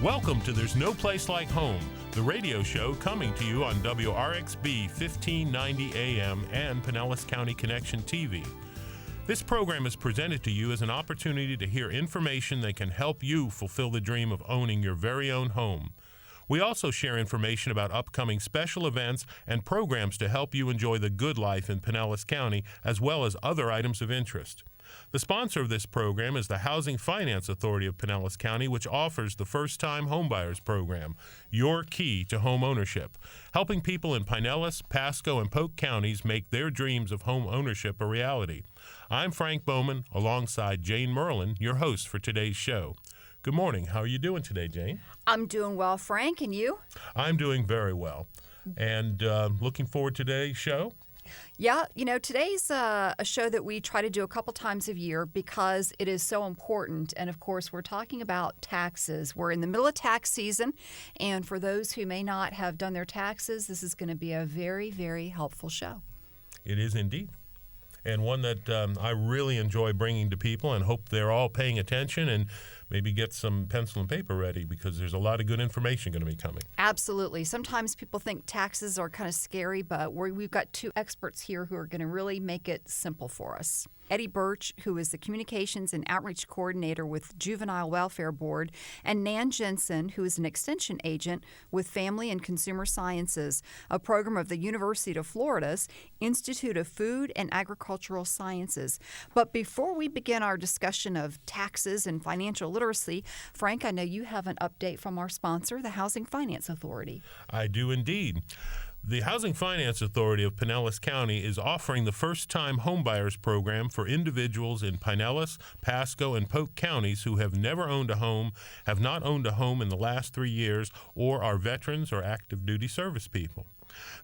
Welcome to There's No Place Like Home, the radio show coming to you on WRXB 1590 AM and Pinellas County Connection TV. This program is presented to you as an opportunity to hear information that can help you fulfill the dream of owning your very own home. We also share information about upcoming special events and programs to help you enjoy the good life in Pinellas County, as well as other items of interest. The sponsor of this program is the Housing Finance Authority of Pinellas County, which offers the First-Time Homebuyers Program, your key to home ownership, helping people in Pinellas, Pasco, and Polk counties make their dreams of home ownership a reality. I'm Frank Bowman, alongside Jane Merlin, your host for today's show. Good morning. How are you doing today, Jane? I'm doing well, Frank, and you? I'm doing very well, and looking forward to today's show. Yeah, today's a show that we try to do a couple times a year because it is so important. And of course, we're talking about taxes. We're in the middle of tax season. And for those who may not have done their taxes, this is going to be a very, very helpful show. It is indeed. And one that I really enjoy bringing to people and hope they're all paying attention and maybe get some pencil and paper ready because there's a lot of good information going to be coming. Absolutely. Sometimes people think taxes are kind of scary, but we've got two experts here who are going to really make it simple for us. Eddie Burch, who is the Communications and Outreach Coordinator with Juvenile Welfare Board, and Nan Jensen, who is an Extension Agent with Family and Consumer Sciences, a program of the University of Florida's Institute of Food and Agricultural Sciences. But before we begin our discussion of taxes and financial literacy, Frank, I know you have an update from our sponsor, the Housing Finance Authority. I do indeed. The Housing Finance Authority of Pinellas County is offering the First-Time Homebuyers Program for individuals in Pinellas, Pasco, and Polk counties who have never owned a home, have not owned a home in the last 3 years, or are veterans or active duty service people.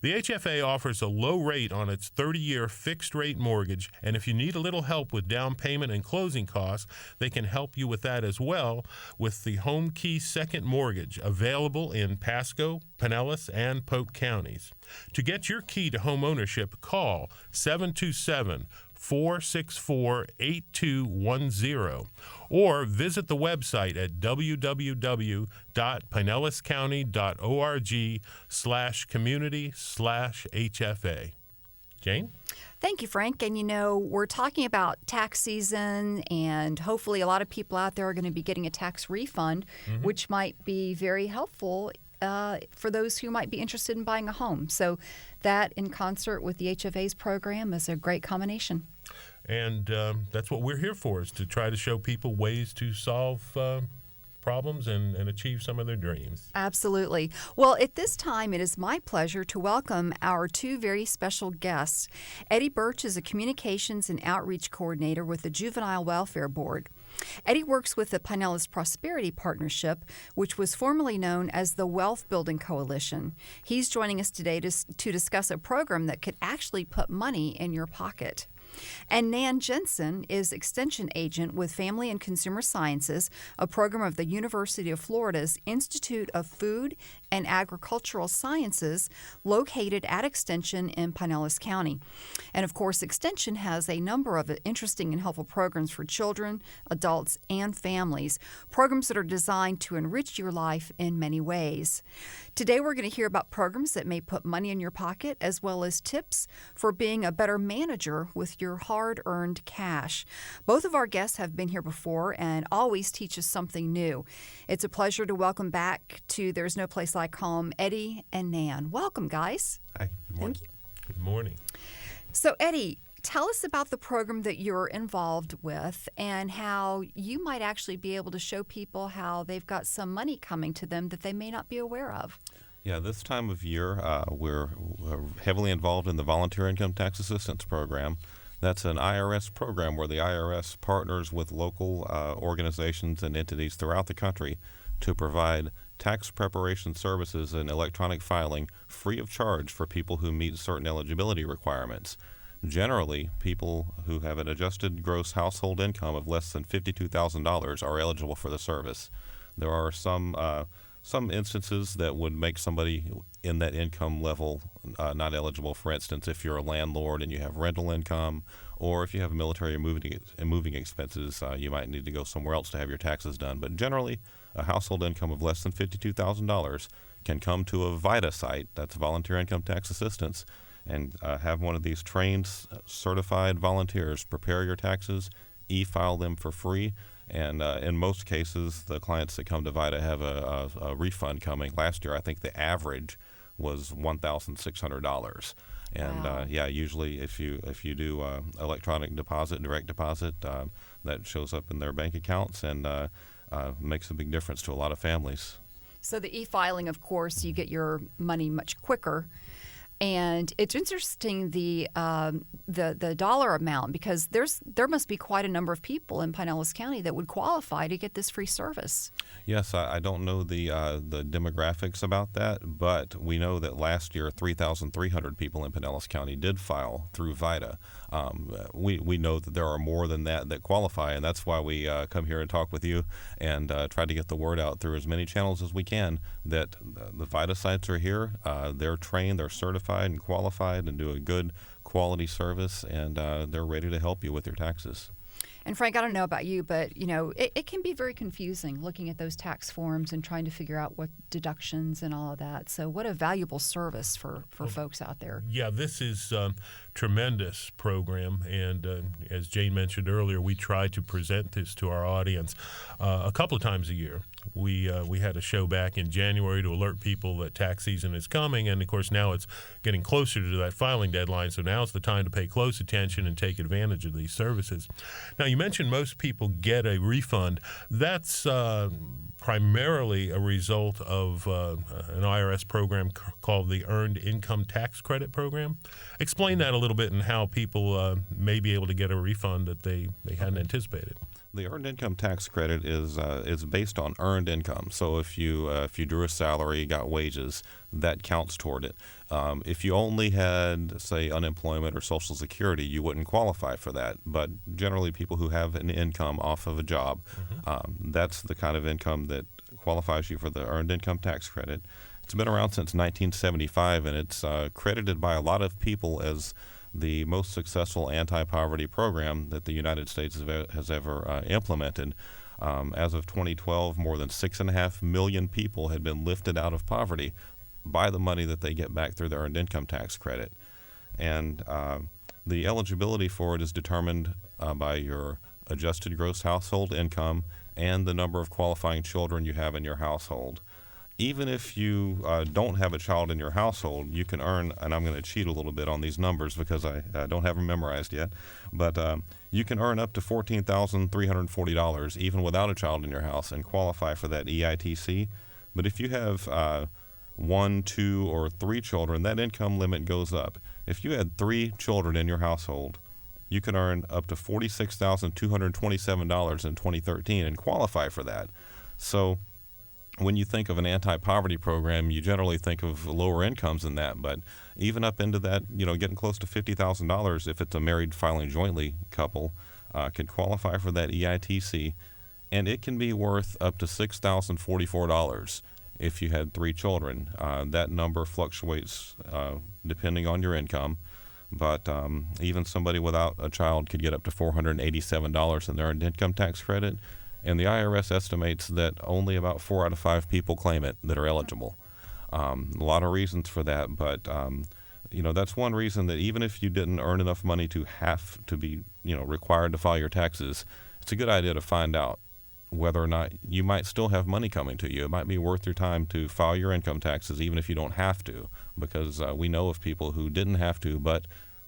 The HFA offers a low rate on its 30-year fixed-rate mortgage, and if you need a little help with down payment and closing costs, they can help you with that as well with the Home Key Second Mortgage, available in Pasco, Pinellas, and Polk counties. To get your key to home ownership, call 727-464-8210 or visit the website at www.pinellascounty.org/community/HFA. Jane? Thank you, Frank. And we're talking about tax season, and hopefully a lot of people out there are going to be getting a tax refund, which might be very helpful for those who might be interested in buying a home. So that, in concert with the HFA's program, is a great combination. And that's what we're here for, is to try to show people ways to solve problems and achieve some of their dreams. Absolutely. Well, at this time, it is my pleasure to welcome our two very special guests. Eddie Burch is a Communications and Outreach Coordinator with the Juvenile Welfare Board. Eddie works with the Pinellas Prosperity Partnership, which was formerly known as the Wealth Building Coalition. He's joining us today to discuss a program that could actually put money in your pocket. And Nan Jensen is Extension Agent with Family and Consumer Sciences, a program of the University of Florida's Institute of Food and Agricultural Sciences, located at Extension in Pinellas County. And of course, Extension has a number of interesting and helpful programs for children, adults, and families, programs that are designed to enrich your life in many ways. Today, we're going to hear about programs that may put money in your pocket, as well as tips for being a better manager with your hard-earned cash. Both of our guests have been here before and always teach us something new. It's a pleasure to welcome back to There's No Place Like Home, Eddie and Nan. Welcome, guys. Hi. Good morning. Thank you. Good morning. So, Eddie, tell us about the program that you're involved with and how you might actually be able to show people how they've got some money coming to them that they may not be aware of. Yeah, this time of year, we're heavily involved in the Volunteer Income Tax Assistance Program. That's an IRS program where the IRS partners with local organizations and entities throughout the country to provide tax preparation services and electronic filing free of charge for people who meet certain eligibility requirements. Generally, people who have an adjusted gross household income of less than $52,000 are eligible for the service. There are some instances that would make somebody in that income level not eligible. For instance, if you're a landlord and you have rental income, or if you have military and moving expenses, you might need to go somewhere else to have your taxes done. But generally, a household income of less than $52,000 can come to a VITA site, that's Volunteer Income Tax Assistance, and have one of these trained, certified volunteers prepare your taxes, e-file them for free. And in most cases, the clients that come to VITA have a refund coming. Last year, I think the average was $1,600. And Wow. Usually if you do electronic deposit, direct deposit, that shows up in their bank accounts and makes a big difference to a lot of families. So the e-filing, of course, you get your money much quicker. And it's interesting the dollar amount, because there must be quite a number of people in Pinellas County that would qualify to get this free service. Yes, I don't know the demographics about that, but we know that last year 3,300 people in Pinellas County did file through VITA. We know that there are more than that qualify, and that's why we come here and talk with you and try to get the word out through as many channels as we can that the VITA sites are here. They're trained, they're certified and qualified and do a good quality service, and they're ready to help you with your taxes. And Frank, I don't know about you, but it can be very confusing looking at those tax forms and trying to figure out what deductions and all of that. So what a valuable service for folks out there. Yeah, this is a tremendous program, and as Jane mentioned earlier, we try to present this to our audience a couple of times a year. We had a show back in January to alert people that tax season is coming, and of course now it's getting closer to that filing deadline, so now's the time to pay close attention and take advantage of these services. Now, you mentioned most people get a refund. That's primarily a result of an IRS program called the Earned Income Tax Credit Program. Explain that a little bit and how people may be able to get a refund that they hadn't anticipated. The Earned Income Tax Credit is based on earned income. So if you drew a salary, got wages, that counts toward it. If you only had, say, unemployment or Social Security, you wouldn't qualify for that. But generally, people who have an income off of a job, that's the kind of income that qualifies you for the Earned Income Tax Credit. It's been around since 1975, and it's credited by a lot of people as the most successful anti-poverty program that the United States has ever implemented. As of 2012, more than 6.5 million people had been lifted out of poverty by the money that they get back through the Earned Income Tax Credit. And the eligibility for it is determined by your adjusted gross household income and the number of qualifying children you have in your household. Even if you don't have a child in your household, you can earn, and I'm going to cheat a little bit on these numbers because I don't have them memorized yet, but you can earn up to $14,340 even without a child in your house and qualify for that EITC. But if you have 1, 2, or 3 children, that income limit goes up. If you had 3 children in your household, you can earn up to $46,227 in 2013 and qualify for that. So when you think of an anti-poverty program, you generally think of lower incomes than that, but even up into that, getting close to $50,000 if it's a married filing jointly couple, can qualify for that EITC, and it can be worth up to $6,044 if you had 3 children. That number fluctuates depending on your income, but even somebody without a child could get up to $487 in their Earned Income Tax Credit. And the IRS estimates that only about 4 out of 5 people claim it that are eligible. A lot of reasons for that, but that's one reason that even if you didn't earn enough money to have to be required to file your taxes, it's a good idea to find out whether or not you might still have money coming to you. It might be worth your time to file your income taxes even if you don't have to, because we know of people who didn't have to but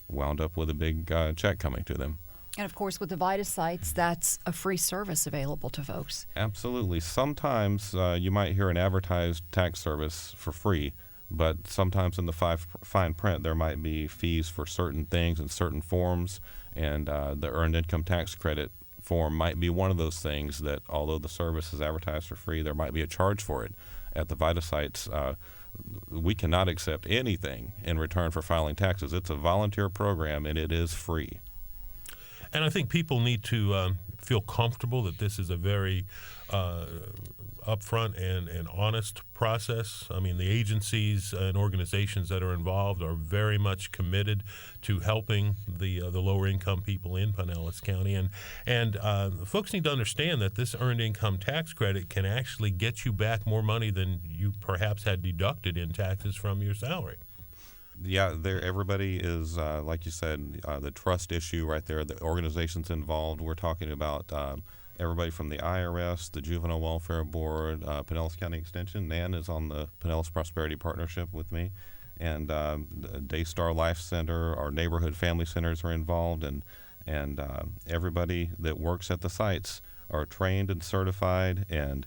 wound up with a big check coming to them. And of course, with the VITA sites, that's a free service available to folks. Absolutely. Sometimes you might hear an advertised tax service for free, but sometimes in the fine print there might be fees for certain things and certain forms, and the Earned Income Tax Credit form might be one of those things that, although the service is advertised for free, there might be a charge for it. At the VITA sites, we cannot accept anything in return for filing taxes. It's a volunteer program, and it is free. And I think people need to feel comfortable that this is a very upfront and honest process. I mean, the agencies and organizations that are involved are very much committed to helping the lower income people in Pinellas County, and folks need to understand that this earned income tax credit can actually get you back more money than you perhaps had deducted in taxes from your salary. Yeah, everybody is, like you said, the trust issue right there, the organizations involved. We're talking about everybody from the IRS, the Juvenile Welfare Board, Pinellas County Extension. Nan is on the Pinellas Prosperity Partnership with me. And Daystar Life Center, our neighborhood family centers are involved, and everybody that works at the sites are trained and certified, and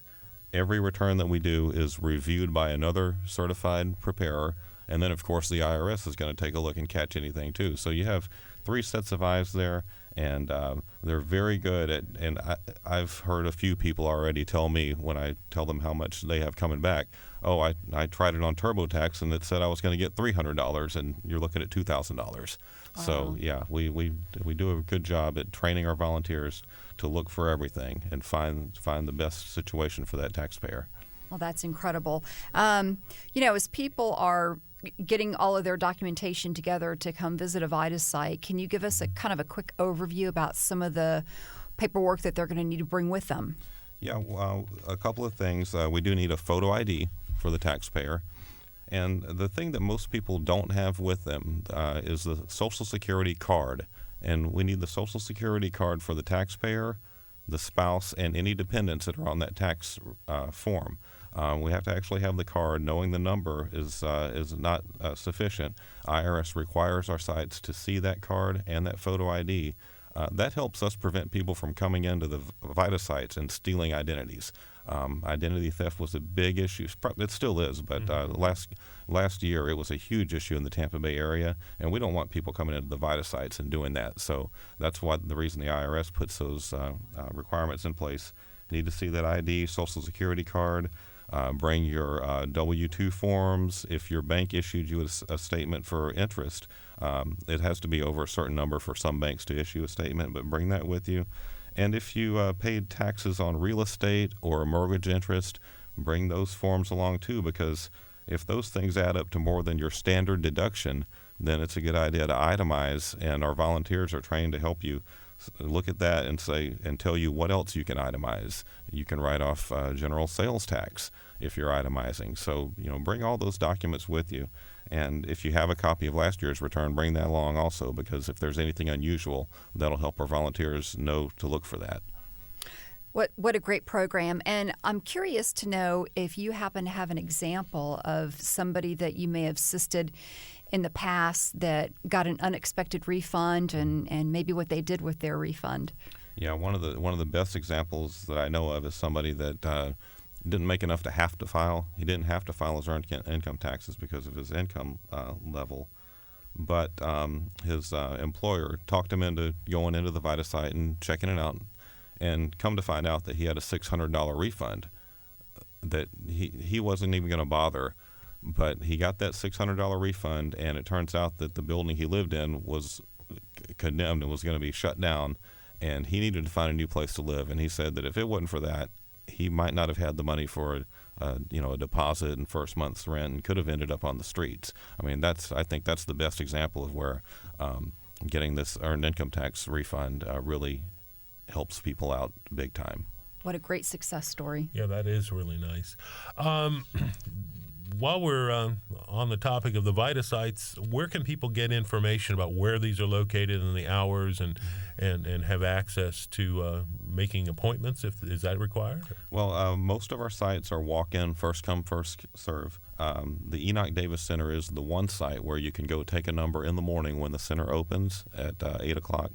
every return that we do is reviewed by another certified preparer. And then, of course, the IRS is going to take a look and catch anything, too. So you have 3 sets of eyes there, and they're very good at, and I've heard a few people already tell me when I tell them how much they have coming back, oh, I tried it on TurboTax, and it said I was going to get $300, and you're looking at $2,000. So, yeah, we do a good job at training our volunteers to look for everything and find the best situation for that taxpayer. Well, that's incredible. As people are getting all of their documentation together to come visit a VITA site, can you give us a kind of a quick overview about some of the paperwork that they're going to need to bring with them? Yeah, well, a couple of things. We do need a photo ID for the taxpayer. And the thing that most people don't have with them is the Social Security card. And we need the Social Security card for the taxpayer, the spouse, and any dependents that are on that tax form. We have to actually have the card. Knowing the number is not sufficient. IRS requires our sites to see that card and that photo ID. That helps us prevent people from coming into the VITA sites and stealing identities. Identity theft was a big issue. It still is, but last year it was a huge issue in the Tampa Bay area, and we don't want people coming into the VITA sites and doing that. So that's the reason the IRS puts those requirements in place. You need to see that ID, Social Security card. Bring your W-2 forms. If your bank issued you a statement for interest, it has to be over a certain number for some banks to issue a statement, but bring that with you. And if you paid taxes on real estate or mortgage interest, bring those forms along too, because if those things add up to more than your standard deduction, then it's a good idea to itemize, and our volunteers are trained to help you look at that and tell you what else you can itemize. You can write off general sales tax if you're itemizing. So, bring all those documents with you. And if you have a copy of last year's return, bring that along also, because if there's anything unusual, that'll help our volunteers know to look for that. What a great program. And I'm curious to know if you happen to have an example of somebody that you may have assisted in the past that got an unexpected refund, and maybe what they did with their refund. Yeah, one of the best examples that I know of is somebody that didn't make enough to have to file. He didn't have to file his earned income taxes because of his income level, but his employer talked him into going into the VITA site and checking it out, and come to find out that he had a $600 refund that he wasn't even going to bother. But he got that $600 refund, and it turns out that the building he lived in was condemned and was going to be shut down, and he needed to find a new place to live. And he said that if it wasn't for that, he might not have had the money for a deposit and first month's rent, and could have ended up on the streets. I mean, I think that's the best example of where getting this earned income tax refund really helps people out big time. What a great success story. Yeah, that is really nice. While we're on the topic of the VITA sites, where can people get information about where these are located and the hours, and have access to making appointments? Is that required? Well, most of our sites are walk-in, first come, first serve. The Enoch Davis Center is the one site where you can go take a number in the morning when the center opens at 8 o'clock,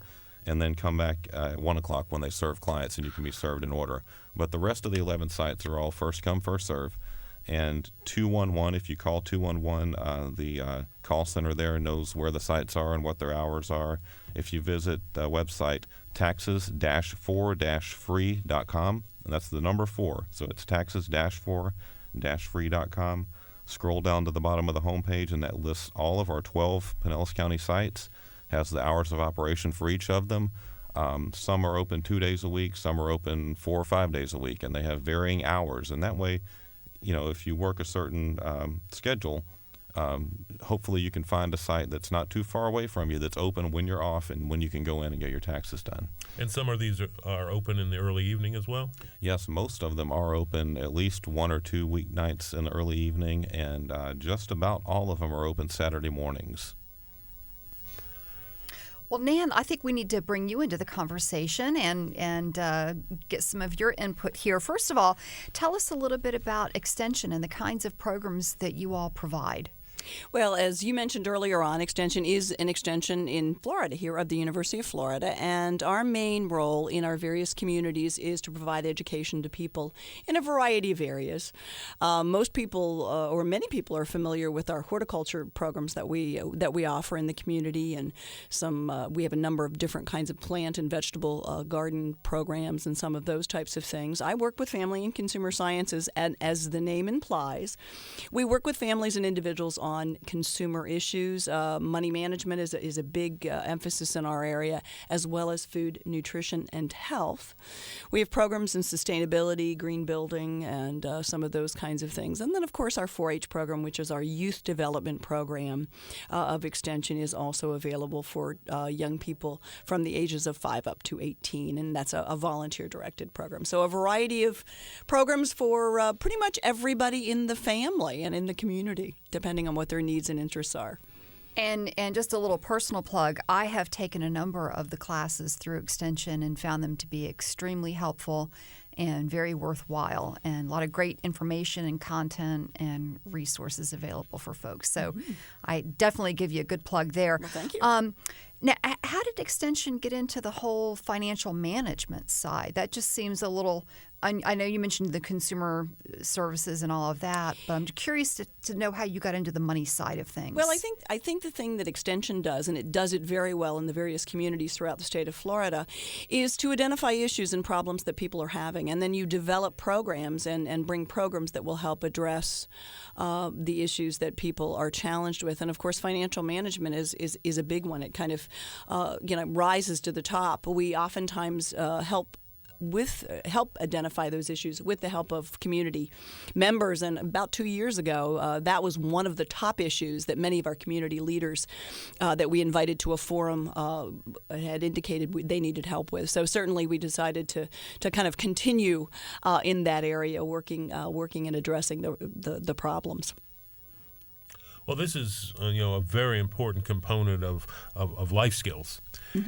and then come back at 1 o'clock when they serve clients, and you can be served in order. But the rest of the 11 sites are all first come, first serve. And 211, if you call 211, the call center there knows where the sites are and what their hours are. If you visit the website taxes-4-free.com, and that's the number 4, so it's taxes-4-free.com. Scroll down to the bottom of the homepage, and that lists all of our 12 Pinellas County sites, has the hours of operation for each of them. Some are open 2 days a week, some are open 4 or 5 days a week, and they have varying hours. And that way, if you work a certain schedule, hopefully you can find a site that's not too far away from you, that's open when you're off and when you can go in and get your taxes done. And some of these are open in the early evening as well? Yes, most of them are open at least 1 or 2 weeknights in the early evening, and just about all of them are open Saturday mornings. Well, Nan, I think we need to bring you into the conversation and get some of your input here. First of all, tell us a little bit about Extension and the kinds of programs that you all provide. Well, as you mentioned earlier on, Extension is an extension in Florida here of the University of Florida, and our main role in our various communities is to provide education to people in a variety of areas. Most people, or many people, are familiar with our horticulture programs that we offer in the community, and we have a number of different kinds of plant and vegetable garden programs and some of those types of things. I work with family and consumer sciences, and as the name implies, we work with families and individuals on consumer issues. Money management is a big emphasis in our area, as well as food, nutrition, and health. We have programs in sustainability, green building, and some of those kinds of things. And then, of course, our 4-H program, which is our youth development program of Extension, is also available for young people from the ages of 5 up to 18, and that's a volunteer-directed program. So a variety of programs for pretty much everybody in the family and in the community, depending on what their needs and interests are. And just a little personal plug, I have taken a number of the classes through Extension and found them to be extremely helpful and very worthwhile, and a lot of great information and content and resources available for folks. So I definitely give you a good plug there. Well, thank you. Now, how did Extension get into the whole financial management side? That just seems a little I know you mentioned the consumer services and all of that, but I'm curious to know how you got into the money side of things. Well, I think the thing that Extension does, and it does it very well in the various communities throughout the state of Florida, is to identify issues and problems that people are having, and then you develop programs and bring programs that will help address the issues that people are challenged with. And of course, financial management is a big one. It kind of rises to the top. We oftentimes help identify those issues with the help of community members. And about 2 years ago, that was one of the top issues that many of our community leaders that we invited to a forum had indicated they needed help with. So certainly we decided to kind of continue in that area, working and addressing the problems. Well, this is a very important component of life skills,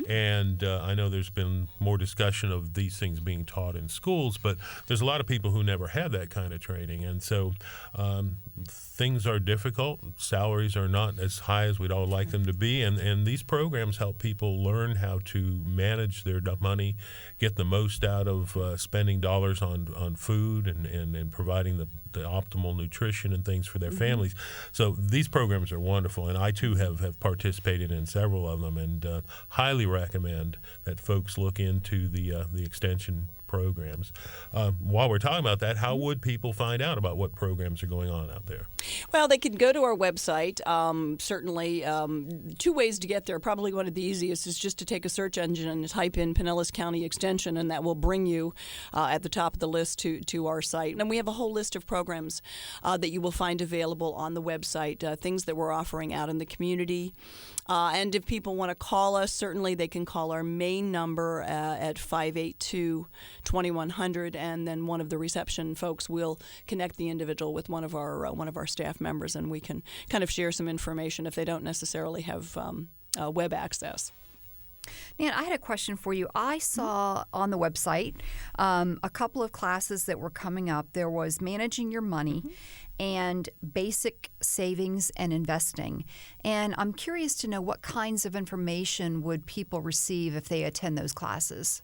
and I know there's been more discussion of these things being taught in schools, but there's a lot of people who never had that kind of training, and so things are difficult. Salaries are not as high as we'd all like them to be, and these programs help people learn how to manage their money, get the most out of spending dollars on food and providing the optimal nutrition and things for their families. So these programs are wonderful, and I too have participated in several of them, and highly recommend that folks look into the extension programs. While we're talking about that, how would people find out about what programs are going on out there? Well, they can go to our website. Certainly, 2 ways to get there. Probably one of the easiest is just to take a search engine and type in Pinellas County Extension, and that will bring you at the top of the list to our site. And we have a whole list of programs that you will find available on the website, things that we're offering out in the community. And if people want to call us, certainly they can call our main number at 582-2100, and then one of the reception folks will connect the individual with one of our staff members, and we can kind of share some information if they don't necessarily have web access. Nan, I had a question for you. I saw on the website a couple of classes that were coming up. There was Managing Your Money and Basic Savings and Investing. And I'm curious to know what kinds of information would people receive if they attend those classes?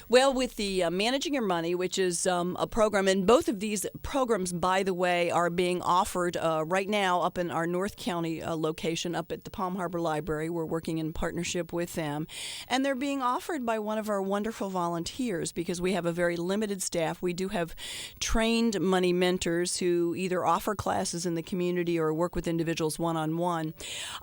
Well, with the Managing Your Money, which is a program, and both of these programs, by the way, are being offered right now up in our North County location up at the Palm Harbor Library. We're working in partnership with them. And they're being offered by one of our wonderful volunteers because we have a very limited staff. We do have trained money mentors who either offer classes in the community or work with individuals one-on-one.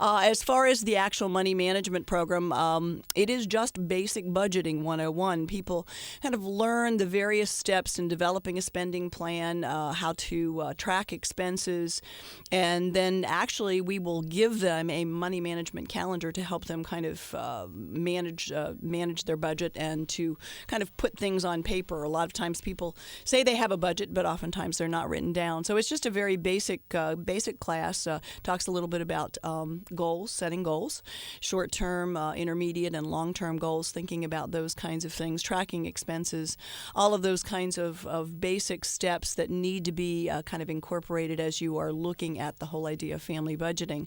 As far as the actual money management program, it is just basic budgeting 101. People kind of learn the various steps in developing a spending plan, how to track expenses, and then actually we will give them a money management calendar to help them kind of manage their budget and to kind of put things on paper. A lot of times people say they have a budget, but oftentimes they're not written down. So it's just a very basic class. Talks a little bit about goals, setting goals, short-term, intermediate, and long-term goals, thinking about those kinds of things, tracking expenses, all of those kinds of basic steps that need to be kind of incorporated as you are looking at the whole idea of family budgeting.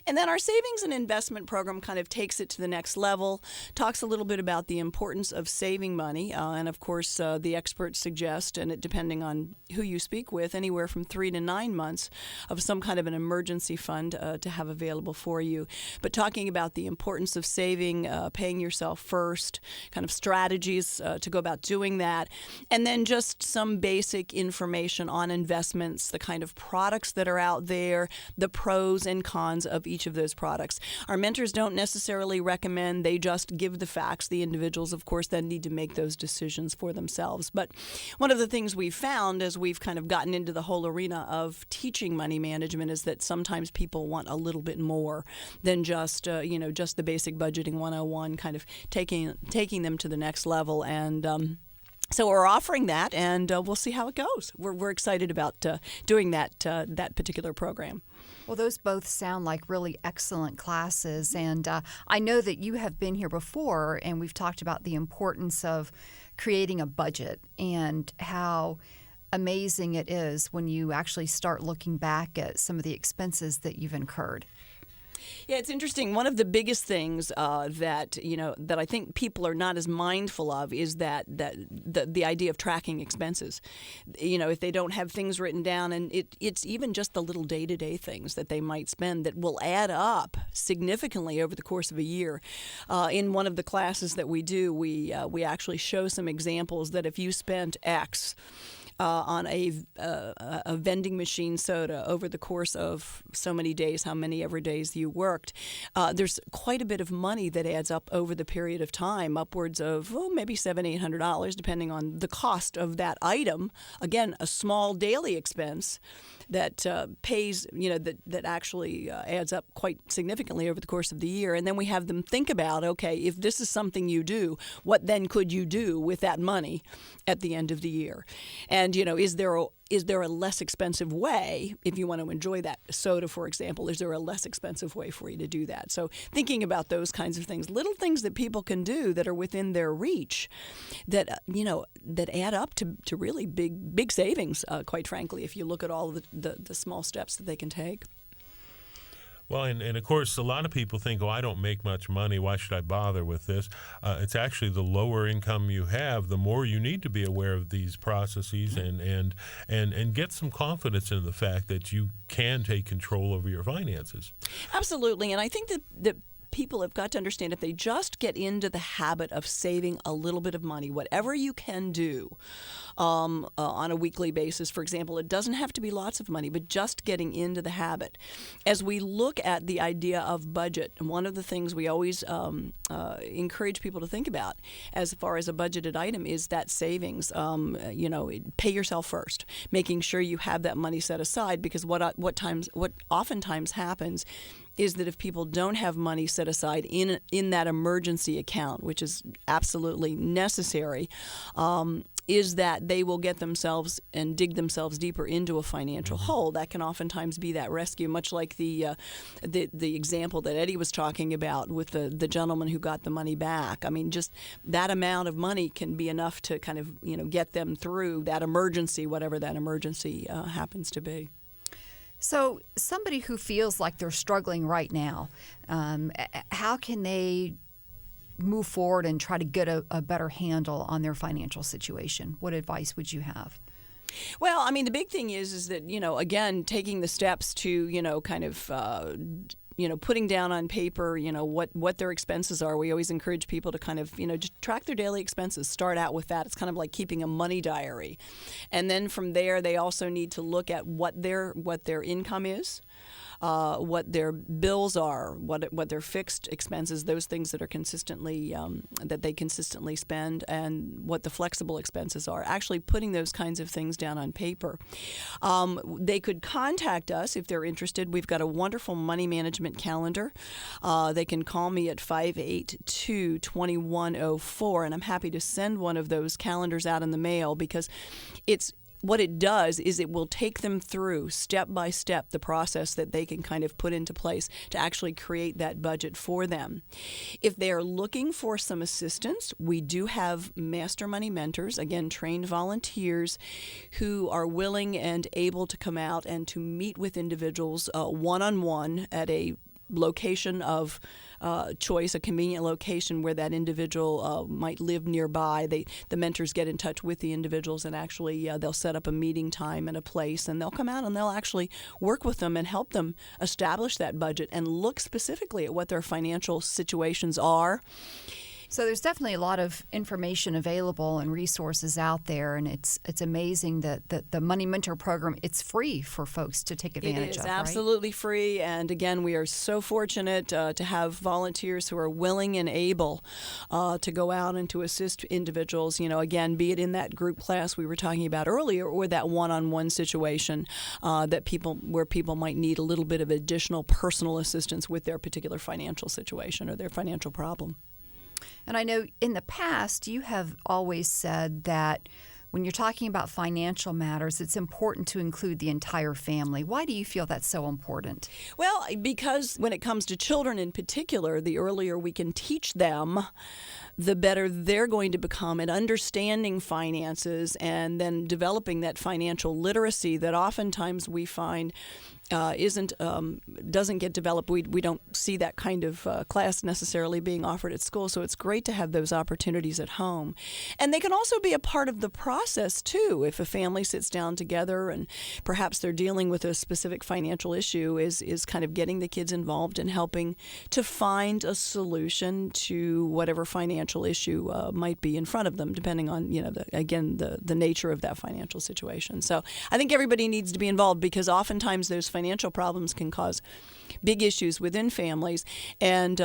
And then our savings and investment program kind of takes it to the next level, talks a little bit about the importance of saving money, and of course the experts suggest, and it depending on who you speak with, anywhere from 3 to 9 months of some kind of an emergency fund to have available for you. But talking about the importance of saving, paying yourself first, kind of strategies to go about doing that, and then just some basic information on investments, the kind of products that are out there, the pros and cons of each of those products. Our mentors don't necessarily recommend, they just give the facts. The individuals, of course, then need to make those decisions for themselves. But one of the things we've found as we've kind of gotten into the whole arena of teaching money management is that sometimes people want a little bit more than just the basic budgeting 101, kind of taking them to the next level. And so we're offering that, and we'll see how it goes. We're excited about doing that particular program. Well, those both sound like really excellent classes, and I know that you have been here before, and we've talked about the importance of creating a budget and how amazing it is when you actually start looking back at some of the expenses that you've incurred. Yeah, it's interesting. One of the biggest things that I think people are not as mindful of is that the idea of tracking expenses. If they don't have things written down, and it's even just the little day-to-day things that they might spend that will add up significantly over the course of a year. In one of the classes that we do, we actually show some examples that if you spent X on a vending machine soda over the course of so many days, how many ever days you worked, there's quite a bit of money that adds up over the period of time, upwards of maybe $700-800, depending on the cost of that item. Again, a small daily expense that pays, that actually adds up quite significantly over the course of the year. And then we have them think about, okay, if this is something you do, what then could you do with that money at the end of the year? And, is there a less expensive way, if you want to enjoy that soda, for example, is there a less expensive way for you to do that? So thinking about those kinds of things, little things that people can do that are within their reach that, that add up to really big savings, quite frankly, if you look at all the small steps that they can take. Well, and of course, a lot of people think, I don't make much money. Why should I bother with this? It's actually the lower income you have, the more you need to be aware of these processes and get some confidence in the fact that you can take control over your finances. Absolutely. And I think that people have got to understand if they just get into the habit of saving a little bit of money, whatever you can do on a weekly basis, for example, it doesn't have to be lots of money, but just getting into the habit. As we look at the idea of budget, one of the things we always encourage people to think about as far as a budgeted item is that savings. Pay yourself first, making sure you have that money set aside, because what oftentimes happens is that if people don't have money set aside in that emergency account, which is absolutely necessary, is that they will get themselves and dig themselves deeper into a financial hole. That can oftentimes be that rescue, much like the example that Eddie was talking about with the gentleman who got the money back. I mean, just that amount of money can be enough to kind of get them through that emergency, whatever that emergency happens to be. So somebody who feels like they're struggling right now, how can they move forward and try to get a better handle on their financial situation? What advice would you have? Well, I mean, the big thing is that, again, taking the steps to, kind of putting down on paper, what their expenses are. We always encourage people to kind of, just track their daily expenses. Start out with that. It's kind of like keeping a money diary. And then from there, they also need to look at what their income is. What their bills are, what their fixed expenses, those things that are consistently that they consistently spend, and what the flexible expenses are. Actually putting those kinds of things down on paper. They could contact us if they're interested. We've got a wonderful money management calendar. They can call me at 582-2104, and I'm happy to send one of those calendars out in the mail, because what it does is it will take them through step by step the process that they can kind of put into place to actually create that budget for them. If they're looking for some assistance, we do have master money mentors, again, trained volunteers who are willing and able to come out and to meet with individuals one-on-one at a location of choice, a convenient location where that individual might live nearby. The mentors get in touch with the individuals, and actually they'll set up a meeting time and a place, and they'll come out and they'll actually work with them and help them establish that budget and look specifically at what their financial situations are. So there's definitely a lot of information available and resources out there, and it's amazing that the Money Mentor program, it's free for folks to take advantage of, It is absolutely free, and again, we are so fortunate to have volunteers who are willing and able to go out and to assist individuals, again, be it in that group class we were talking about earlier, or that one-on-one situation where people might need a little bit of additional personal assistance with their particular financial situation or their financial problem. And I know in the past you have always said that when you're talking about financial matters, it's important to include the entire family. Why do you feel that's so important? Well, because when it comes to children in particular, the earlier we can teach them, the better they're going to become at understanding finances and then developing that financial literacy that oftentimes we find doesn't get developed. We don't see that kind of class necessarily being offered at school, so it's great to have those opportunities at home. And they can also be a part of the process too. If a family sits down together and perhaps they're dealing with a specific financial issue, is kind of getting the kids involved and helping to find a solution to whatever financial issue might be in front of them, depending on the nature of that financial situation. So I think everybody needs to be involved, because oftentimes those financial problems can cause big issues within families, and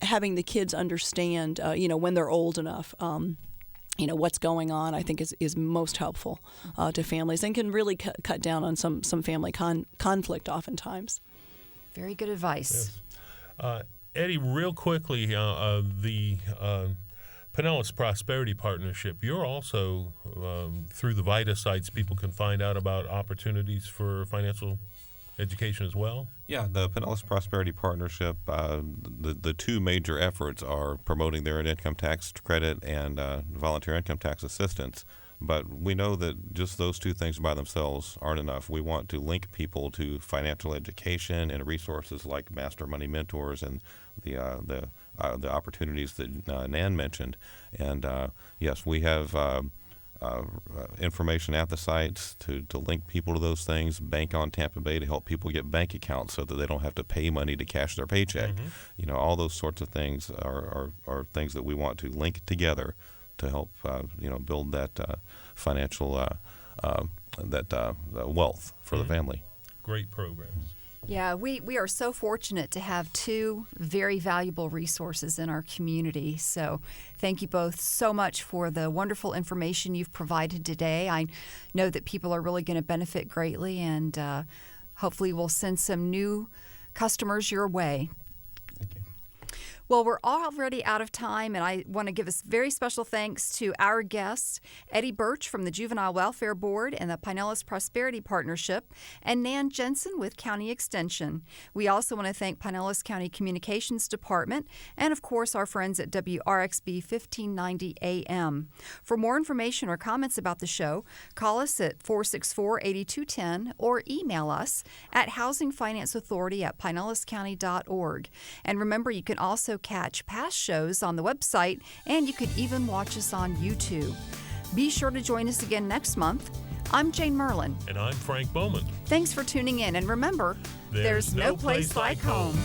having the kids understand, when they're old enough, what's going on, I think is most helpful to families, and can really cut down on some family conflict oftentimes. Very good advice. Yes. Eddie, real quickly, the Pinellas Prosperity Partnership, you're also, through the VITA sites, people can find out about opportunities for financial education as well? Yeah, the Pinellas Prosperity Partnership, the two major efforts are promoting their income tax credit and volunteer income tax assistance. But we know that just those two things by themselves aren't enough. We want to link people to financial education and resources like Master Money Mentors and the opportunities that Nan mentioned. And yes, we have information at the sites to link people to those things. Bank on Tampa Bay to help people get bank accounts so that they don't have to pay money to cash their paycheck. Mm-hmm. All those sorts of things are things that we want to link together to help build that financial wealth for the family. Great programs. Yeah, we are so fortunate to have two very valuable resources in our community. So thank you both so much for the wonderful information you've provided today. I know that people are really going to benefit greatly, and hopefully we'll send some new customers your way. Thank you. Well, we're already out of time, and I want to give a very special thanks to our guests, Eddie Burch from the Juvenile Welfare Board and the Pinellas Prosperity Partnership, and Nan Jensen with County Extension. We also want to thank Pinellas County Communications Department and, of course, our friends at WRXB 1590 AM. For more information or comments about the show, call us at 464-8210 or email us at housingfinanceauthority@pinellascounty.org. And remember, you can also also catch past shows on the website, and you could even watch us on YouTube. Be sure to join us again next month. I'm Jane Merlin. And I'm Frank Bowman. Thanks for tuning in, and remember, there's no place like home.